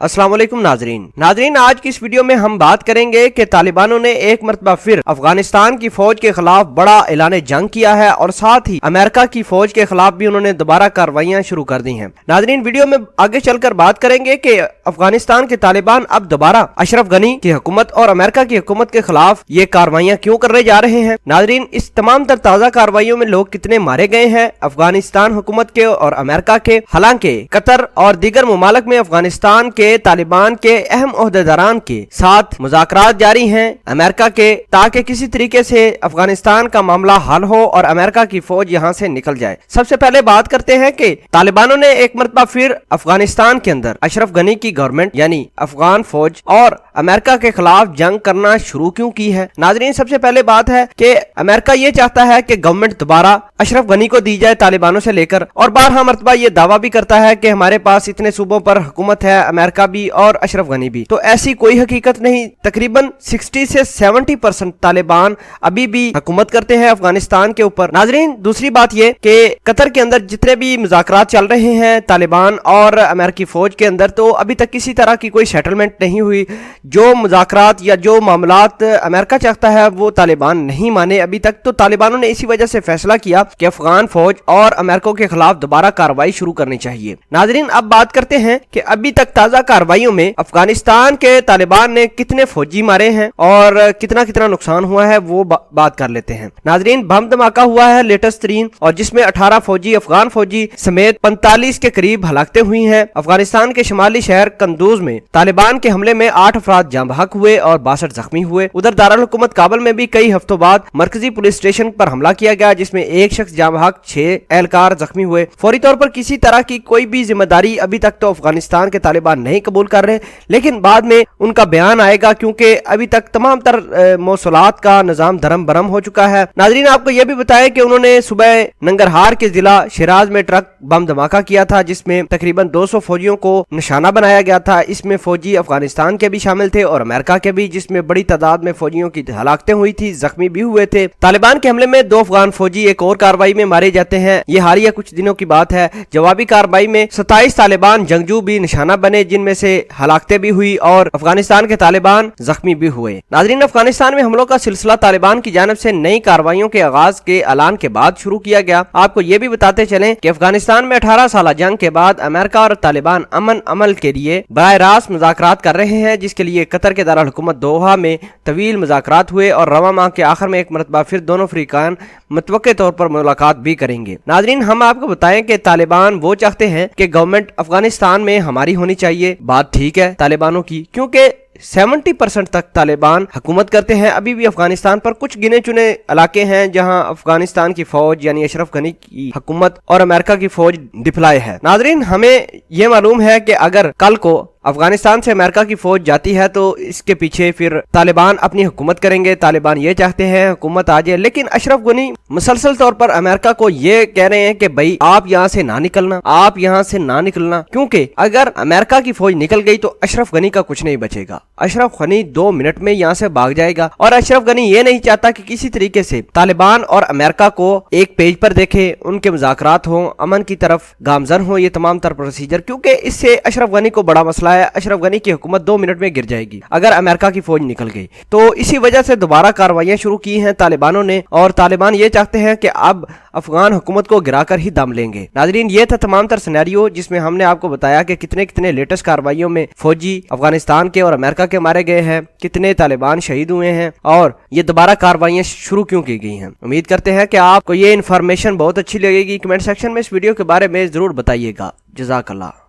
अस्सलाम वालेकुम नाजरीन, आज की इस वीडियो में हम बात करेंगे कि तालिबानों ने एक मरतबा फिर अफगानिस्तान की फौज के खिलाफ बड़ा ऐलान जंग किया है और साथ ही अमेरिका की फौज के खिलाफ भी उन्होंने दोबारा कार्रवाइयां शुरू कर दी हैं। नाजरीन, वीडियो में आगे चलकर बात करेंगे कि अफगानिस्तान के तालिबान अब दोबारा अशरफ गनी की हुकूमत और अमेरिका की हुकूमत के खिलाफ ये कार्रवाइयां क्यों करने जा रहे हैं। नाजरीन, इस तमाम तर ताजा कार्रवाइयों में लोग कितने मारे गए हैं अफगानिस्तान हुकूमत के और अमेरिका के। हालांकि कतर और दीगर मुमालिक में अफगानिस्तान के तालिबान के अहम ओहदेदारान के साथ मुज़ाकरात जारी हैं अमेरिका के, ताकि किसी तरीके से अफगानिस्तान का मामला हल हो और अमेरिका की फौज यहां से निकल जाए। सबसे पहले बात करते हैं कि तालिबानों ने एक मरतबा फिर अफगानिस्तान के अंदर अशरफ गनी की गवर्नमेंट यानी अफगान फौज और अमेरिका के खिलाफ जंग करना शुरू क्यों की है। नाजरीन, सबसे पहले बात है कि अमेरिका ये चाहता है कि गवर्नमेंट दोबारा अशरफ गनी को दी जाए तालिबानों से लेकर, और बारहा मरतबा ये दावा भी करता है कि हमारे पास इतने सूबों पर हुकूमत है, अमेरिका भी और अशरफ गनी भी। तो ऐसी कोई हकीकत नहीं। तकरीबन 60 से 70% तालिबान अभी भी हुकूमत करते हैं अफगानिस्तान के ऊपर। नाजरीन, दूसरी बात ये कि कतर के अंदर जितने भी मुज़ाकरात चल रहे हैं तालिबान और अमेरिकी फौज के अंदर, तो अभी तक किसी तरह की कोई सेटलमेंट नहीं हुई। जो मुज़ाकरात या जो मामलात अमेरिका चाहता है वो तालिबान नहीं माने अभी तक। तो तालिबानों ने इसी वजह से फैसला किया कि अफगान फौज और अमेरिका के खिलाफ दोबारा कार्रवाई शुरू करनी चाहिए। नाजरीन, अब बात करते हैं कि अभी तक ताजा कार्रवाइयों में अफगानिस्तान के तालिबान ने कितने फौजी मारे हैं और कितना कितना नुकसान हुआ है वो बात कर लेते हैं। नाजरीन, बम धमाका हुआ है लेटेस्ट तरीन, और जिसमें 18 फौजी अफगान फौजी समेत 45 के करीब हलाकतें हुई हैं। अफगानिस्तान के शुमाली शहर कंदूज में तालिबान के हमले में 8 अफराद जाँ बहक हुए और 62 जख्मी हुए। उधर दारुल हुकूमत काबुल में भी कई हफ्तों बाद मरकजी पुलिस स्टेशन पर हमला किया गया, जिसमें एक शख्स जाँ बहक, 6 एहलकार जख्मी हुए। फौरी तौर पर किसी तरह की कोई भी जिम्मेदारी अभी तक तो अफगानिस्तान के तालिबान नहीं कबूल कर रहे, लेकिन बाद में उनका बयान आएगा, क्योंकि अभी तक तमाम तर मौसूलात का निजाम धर्म भरम हो चुका है। नाजरीन, आपको यह भी बताया कि उन्होंने सुबह नंगरहार के जिला शिराज में ट्रक बम धमाका किया था, जिसमें तकरीबन 200 फौजियों को निशाना बनाया गया था। इसमें फौजी अफगानिस्तान के भी शामिल थे और अमेरिका के भी, जिसमें बड़ी तादाद में फौजियों की हलाकतें हुई थी, जख्मी भी हुए थे। तालिबान के हमले में 2 अफगान फौजी एक और कार्रवाई में मारे जाते हैं। ये हालिया कुछ दिनों की बात है। जवाबी कार्रवाई में 27 तालिबान जंगजू भी निशाना बने, जिनमें से हलाकतें भी हुई और अफगानिस्तान के तालिबान जख्मी भी हुए। नाजरीन, अफगानिस्तान में हमलों का सिलसिला तालिबान की जानिब से नई कार्रवाइयों के आगाज के ऐलान के बाद शुरू किया गया। आपको ये भी बताते चलें कि अफगानिस्तान में 18 साल जंग के बाद अमेरिका और तालिबान अमन अमल के लिए बराह रास्त मुज़ाकरात कर रहे हैं, जिसके लिए कतर के दारुल हुकूमत दोहा में तवील मुज़ाकरात हुए और रवा माह के आखिर में एक मरतबा फिर दोनों फरीकान मुतवक्के तौर पर मुलाकात भी करेंगे। नाजरीन, हम आपको बताएं कि तालिबान वो चाहते हैं कि गवर्नमेंट अफगानिस्तान में हमारी होनी चाहिए। बात ठीक है तालिबानों की, क्योंकि 70% तक तालिबान हुकूमत करते हैं। अभी भी अफगानिस्तान पर कुछ गिने चुने इलाके हैं जहां अफगानिस्तान की फौज यानी अशरफ गनी की हुकूमत और अमेरिका की फौज डिप्लॉय है। नाजरीन, हमें यह मालूम है कि अगर कल को अफगानिस्तान से अमेरिका की फौज जाती है तो इसके पीछे फिर तालिबान अपनी हुकूमत करेंगे। तालिबान ये चाहते हैं हुकूमत आ जाए, लेकिन अशरफ गनी मुसलसल तौर पर अमेरिका को ये कह रहे हैं कि भाई आप यहाँ से ना निकलना, आप यहाँ से ना निकलना, क्योंकि अगर अमेरिका की फौज निकल गई तो अशरफ गनी का कुछ नहीं बचेगा। अशरफ गनी 2 मिनट में यहाँ से भाग जाएगा और अशरफ गनी ये नहीं चाहता कि किसी तरीके से तालिबान और अमेरिका को एक पेज पर देखे, उनके मुज़ाकरात हो, अमन की तरफ गामजन हो ये तमाम तर प्रोसीजर, क्योंकि इससे अशरफ गनी को बड़ा मसला है। अशरफ गनी की हुकूमत 2 मिनट में गिर जाएगी अगर अमेरिका की फौज निकल गई। तो इसी वजह से दोबारा कार्रवाइयां शुरू की हैं तालिबानों ने, और तालिबान ये चाहते हैं कि अब अफगान हुकूमत को गिराकर ही दम लेंगे। नाजरीन, ये था तमाम तर सिनेरियो जिसमें हमने आपको बताया कि कितने कितने लेटेस्ट कार्रवाइयों में फौजी अफगानिस्तान के और अमेरिका के मारे गए हैं, कितने तालिबान शहीद हुए हैं और ये दोबारा कार्रवाइयां शुरू क्यों की गई हैं। उम्मीद करते हैं कि आपको ये इन्फॉर्मेशन बहुत अच्छी लगेगी। कमेंट सेक्शन में इस वीडियो के बारे में जरूर बताइएगा। जज़ाकल्लाह।